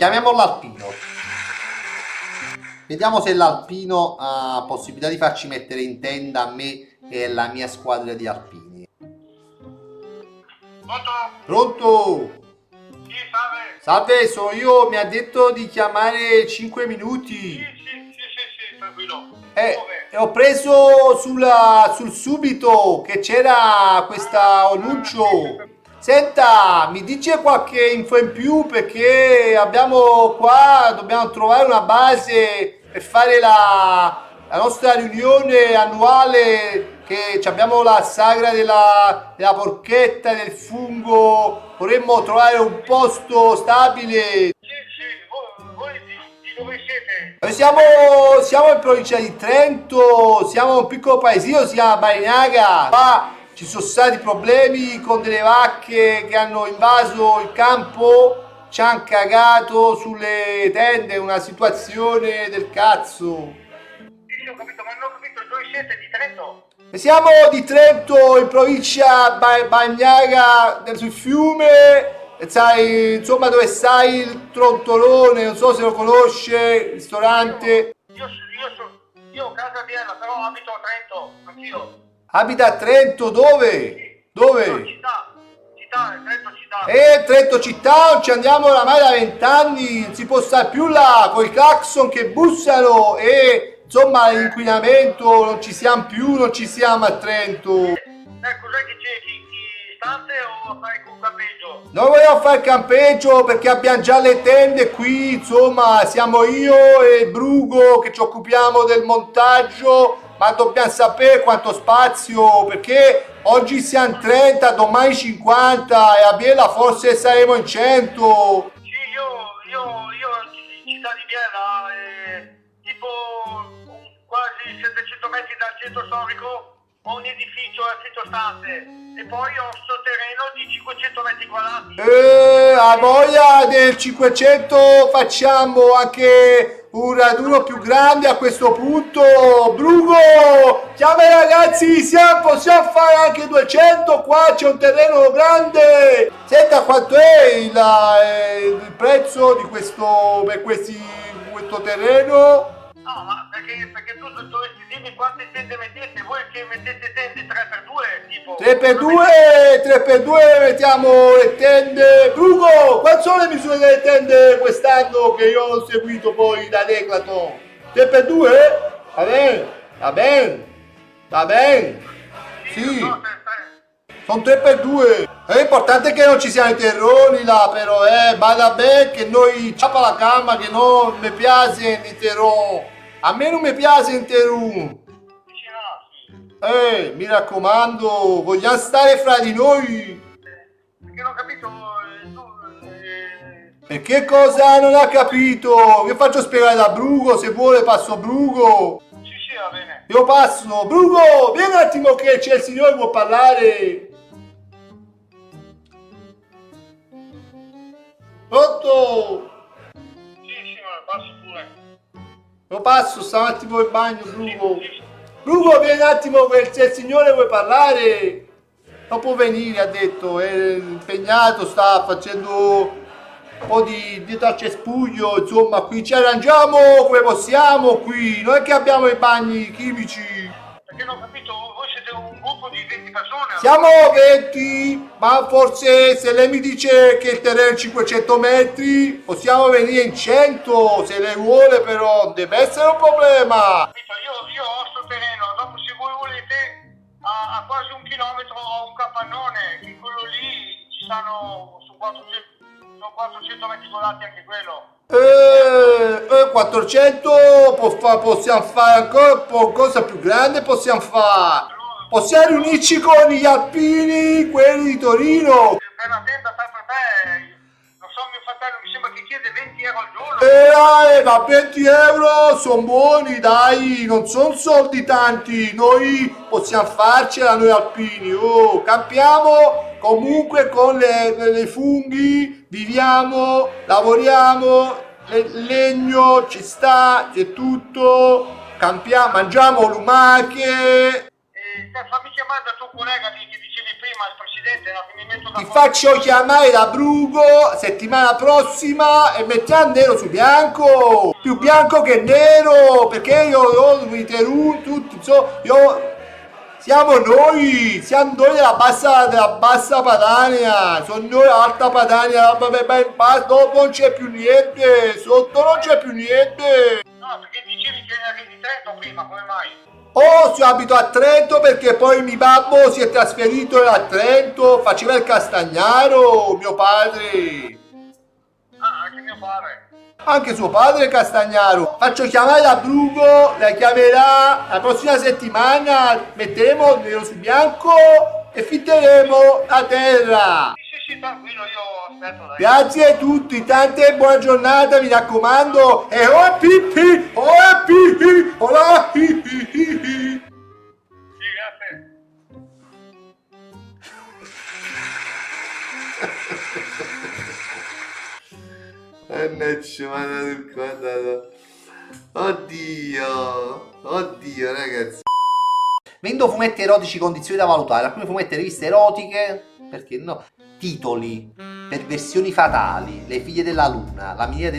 Chiamiamolo l'alpino. Vediamo se l'alpino ha possibilità di farci mettere in tenda a me e la mia squadra di alpini. Pronto? Pronto? Sì, salve. Salve, sono io. Mi ha detto di chiamare 5 Sì, minuti. sì, tranquillo. E Dove? ho preso sul subito che c'era questo annuncio. Senta, mi dice qualche info in più perché abbiamo qua, dobbiamo trovare una base per fare la nostra riunione annuale che abbiamo la sagra della porchetta, del fungo, vorremmo trovare un posto stabile. Sì, voi di dove siete? Noi siamo in provincia di Trento, siamo un piccolo paesino, si chiama Barinaga. Qua ci sono stati problemi con delle vacche che hanno invaso il campo, ci hanno cagato sulle tende, una situazione del cazzo. Sì, ho capito, ma non ho capito dove siete, di Trento? Siamo di Trento, in provincia Bagnaga sul fiume, e sai, insomma dove stai il Trontolone, non so se lo conosce, ristorante. Io ho casa a Vienna, però abito a Trento, anch'io. Abita a Trento, dove? No, Dove? Trento città. Trento città, non ci andiamo oramai da 20 anni, non si può stare più là, con i clacson che bussano e insomma l'inquinamento, non ci siamo più, non ci siamo a Trento. Cos'è che cerchi? Stanze o fai con campeggio? Noi vogliamo fare il campeggio perché abbiamo già le tende qui, insomma, siamo io e Brugo che ci occupiamo del montaggio, ma dobbiamo sapere quanto spazio, perché oggi siamo 30, domani 50 e a Biella forse saremo in 100. Sì, io in città di Biella, tipo quasi 700 metri dal centro storico, ho un edificio a 100 stanze e poi ho un sotterraneo di 500 metri quadrati. A voglia del 500 facciamo anche un raduno più grande a questo punto. Brugo, chiama i ragazzi, possiamo fare anche 200, qua c'è un terreno grande. Senta quanto è il prezzo di questo terreno? No, ma perché tu dovresti dirmi quante tende mettete, voi che mettete tende 3x2 tipo. 3x2 mettiamo le tende. Brugo, quali sono le misure delle tende quest'anno che io ho seguito poi da Declaton? 3x2? Va bene, va bene, va bene. Sì, No, sono 3x2. È importante che non ci siano i terroni là, però, bada bene che noi ciapa la gamma che non mi piace i terroni. A me non mi piace il terrone. sì. Mi raccomando, vogliamo stare fra di noi. Perché non ho capito, E che cosa non ha capito? Io faccio spiegare da Brugo, se vuole passo Brugo. sì, va bene. Io passo. Brugo, vieni un attimo che c'è il signore che vuol parlare. Pronto? Sì, ma passi pure. Lo passo, sta un attimo in bagno, Brugo. Brugo, vieni un attimo che c'è il signore che vuole parlare. Non può venire, ha detto, è impegnato, sta facendo un po' di dietro al cespuglio, insomma, qui ci arrangiamo come possiamo qui, non è che abbiamo i bagni chimici. Perché non ho capito, voi siete un gruppo di 20 persone. Siamo 20, ma forse se lei mi dice che il terreno è 500 metri, possiamo venire in 100, se lei vuole, però non deve essere un problema. Io ho sto terreno, dopo se voi volete, a quasi 1 chilometro ho un capannone, che quello lì ci stanno su 400 metri quadrati anche quello. 400 possiamo fare ancora qualcosa più grande, possiamo fare. Possiamo riunirci con gli alpini, quelli di Torino. Per una tenda per te, non so, mio fratello mi sembra che chiede 20 euro al giorno. Ma 20 euro sono buoni, dai, non sono soldi tanti, noi possiamo farcela noi alpini, campiamo comunque con le funghi, viviamo, lavoriamo, legno ci sta, c'è tutto, campiamo, mangiamo lumache. Fammi chiamare da tuo collega lì che dicevi prima, prima il presidente, no, che mi metto Ti d'accordo. faccio chiamare da Brugo settimana prossima e mettiamo nero su bianco, più bianco che nero, perché io tutti, siamo noi della bassa Padania, sono noi alta Padania, dopo non c'è più niente, sotto non c'è più niente. No, perché dicevi che eri di Trento prima, come mai? Oh, si abito a Trento perché poi mio babbo si è trasferito a Trento, faceva il Castagnaro, mio padre. Ah, anche mio padre. Anche suo padre è Castagnaro. Faccio chiamare da Brugo, la chiamerà la prossima settimana, metteremo nero su bianco e fitteremo la terra. Sì, tranquillo, io aspetto, dai. Grazie a tutti, tante buona giornata, mi raccomando. E oh pipì, oh pipì, oh Sì, grazie. Mannaggia, ma non guardato. Oddio ragazzi. Vendo fumetti erotici, condizioni da valutare. Alcuni fumetti e riviste erotiche, perché no? Titoli, perversioni fatali, le figlie della luna, la miniera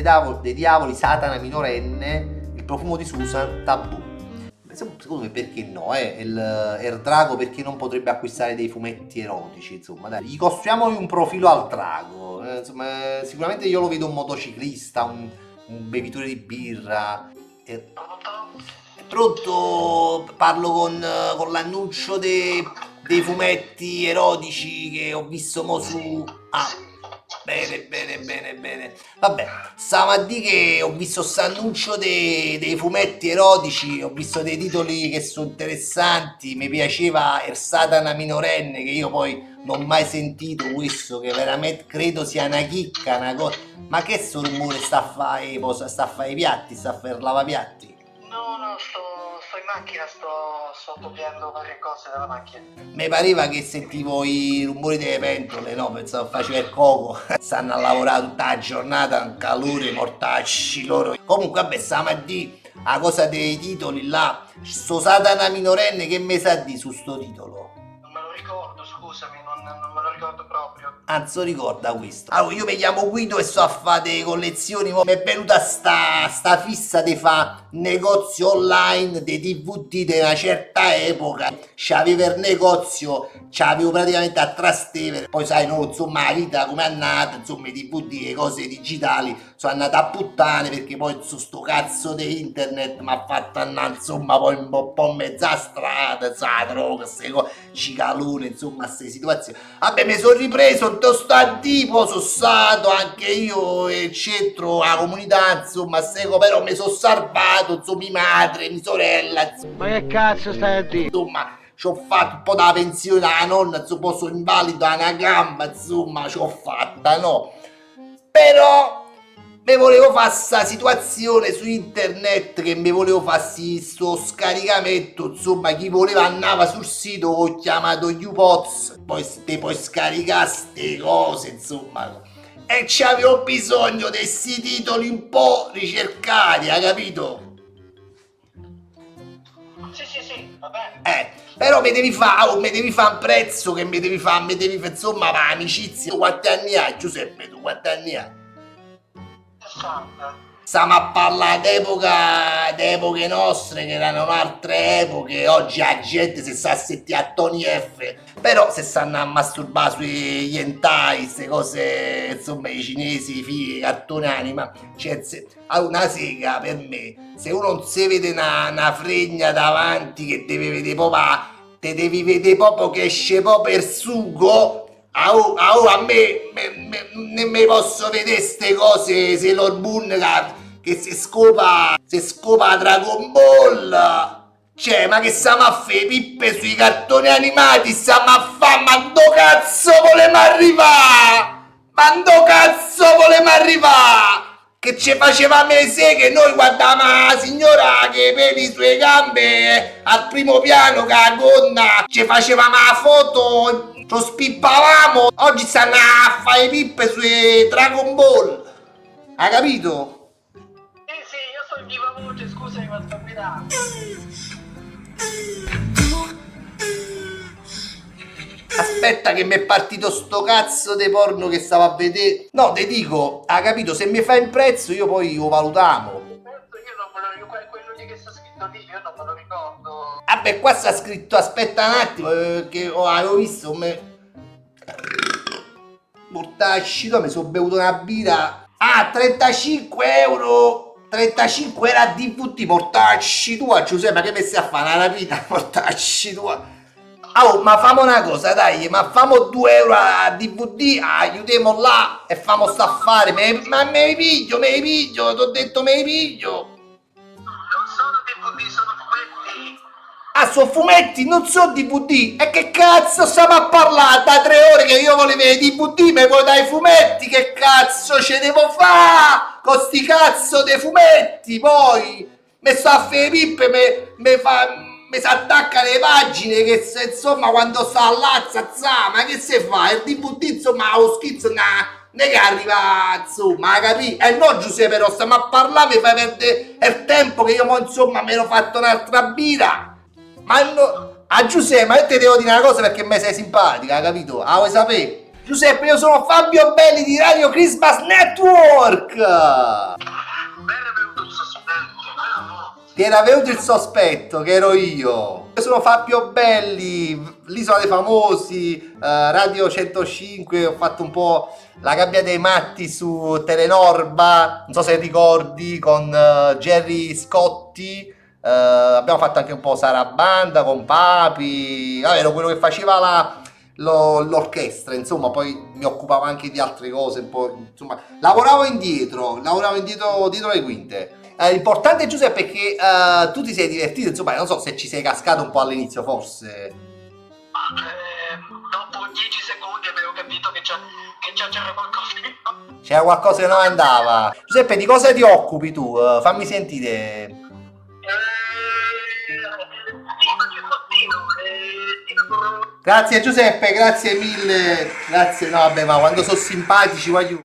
dei diavoli, Satana minorenne, il profumo di Susan, tabù. Secondo me perché no? Il drago perché non potrebbe acquistare dei fumetti erotici, insomma, dai. Gli costruiamo un profilo al drago, insomma, sicuramente io lo vedo un motociclista, un bevitore di birra. È pronto? Parlo con l'annuncio dei fumetti erotici che ho visto mo su... Ah, bene. Vabbè, stavo a dire che ho visto annuncio dei fumetti erotici, ho visto dei titoli che sono interessanti, mi piaceva Il Satana minorenne, che io poi non ho mai sentito questo, che veramente credo sia una chicca, una cosa. Ma che sto rumore sta a fare i piatti, sta a fare il lavapiatti? No, sto in macchina, sto togliendo varie cose dalla macchina. Mi pareva che sentivo i rumori delle pentole, no? Pensavo faceva il coco. Stanno a lavorare tutta la giornata, un calore mortacci loro. Comunque, vabbè, stiamo a dire la cosa dei titoli là. Sto Satana minorenne che mi sa di su sto titolo? Non me lo ricordo, scusami, non me lo ricordo proprio. Anzi, ricorda questo. Allora, io mi chiamo Guido e sto a fare delle collezioni. Mi è venuta sta fissa di fa negozi online dei DVD di una certa epoca. C'avevo il negozio, c'avevo praticamente a Trastevere. Poi sai, no, insomma, la vita come è andata, insomma, i DVD, le cose digitali sono andate a puttane perché poi su sto cazzo di internet mi ha fatto andare, insomma, poi un po' in mezzo a strada, sa, droga, queste cose, cicalone, insomma, queste situazioni. Vabbè, mi sono ripreso, sto tipo, sono stato anche io il centro, la comunità, insomma, però mi sono salvato, insomma, mia madre, mia sorella, insomma. Ma che cazzo stai a dire? Insomma, ci ho fatto un po' da pensione dalla nonna, insomma, sono invalido a una gamba, insomma, ci ho fatta, no? Però mi volevo fare sta situazione su internet, che mi volevo fare sto scaricamento, insomma, chi voleva andava sul sito, ho chiamato YouPods, poi te puoi scaricare ste cose, insomma, e c'avevo bisogno di questi titoli un po' ricercati, hai capito? Sì, va bene. Però mi devi fare un prezzo, che mi devi fare, insomma, per amicizia. Quanti anni hai, Giuseppe, tu quanti anni hai? 60. Stiamo a parlare d'epoche nostre, che erano altre epoche. Oggi la gente si sta a sentire a Tony F. Però se stanno a masturbare sui hentai, queste cose, insomma, i cinesi, i figli, i cartoni anima. Cioè, una sega per me, se uno non si vede una fregna davanti, che deve vedere proprio, te devi vedere proprio che esce proprio il sugo. A me non mi posso vedere ste cose, Sailor Moon che si scopa Dragon Ball. Cioè, ma che stiamo a fare pippe sui cartoni animati? Stiamo a fare, ma dove cazzo volemo arrivare? Che ci faceva mese che noi guardavamo la signora che per i suoi gambe al primo piano, che la gonna, ci facevamo la foto, lo spippavamo. Oggi stanno a fare pippe sui Dragon Ball. Hai capito? Sì, io sto in viva voce, scusami, ma sto guidando. Aspetta che mi è partito sto cazzo di porno che stavo a vedere. No, te dico, ha capito, se mi fai un prezzo io poi lo valutamo. Io non me lo ricordo, quello lì che sta scritto lì, io non me lo ricordo. Vabbè, qua sta scritto, aspetta un attimo, che avevo visto mortacci, mi sono bevuto una birra. Ah, 35 euro. 35 era DVD, mortacci tua, Giuseppe, ma che mi stai a fare una rapina, mortacci tua. Oh, ma famo una cosa, dai, ma famo 2 euro a DVD, aiutiamo là e famo sta affare. Ma me li piglio, ti ho detto me li piglio. Non sono DVD, sono fumetti. Ah, sono fumetti, non so DVD. E che cazzo stiamo a parlare? Da 3 ore che io volevo vedere DVD, mi vuoi dai fumetti? Che cazzo ce devo fare con sti cazzo dei fumetti? Poi mi sta a fare pippe, mi si attacca le pagine che insomma quando sta là, ma che se fa? Il DVD insomma lo schizzo, ne che arriva insomma, capì? E no Giuseppe, però stiamo a parlare, mi fai perdere il tempo che io mo insomma me l'ho fatto un'altra birra. Ma no, a Giuseppe, ma io te devo dire una cosa perché me sei simpatica, capito? Ah, vuoi sapere? Giuseppe, io sono Fabio Belli di Radio Christmas Network! Mi era venuto il sospetto, bravo. Ti era venuto il sospetto che ero io. Io sono Fabio Belli, l'Isola dei Famosi, Radio 105, ho fatto un po' la gabbia dei matti su Telenorba, non so se ricordi, con Gerry Scotti. Abbiamo fatto anche un po' Sarabanda con Papi, ero quello che faceva l'orchestra, insomma, poi mi occupavo anche di altre cose, un po', insomma, lavoravo indietro dietro le quinte. L'importante Giuseppe è che tu ti sei divertito, insomma, non so se ci sei cascato un po' all'inizio forse. Dopo 10 secondi avevo capito che c'era qualcosa che no. C'era qualcosa che non andava. Giuseppe, di cosa ti occupi tu? Fammi sentire. Grazie Giuseppe, grazie mille. Grazie, no vabbè, ma quando sono simpatici, voglio...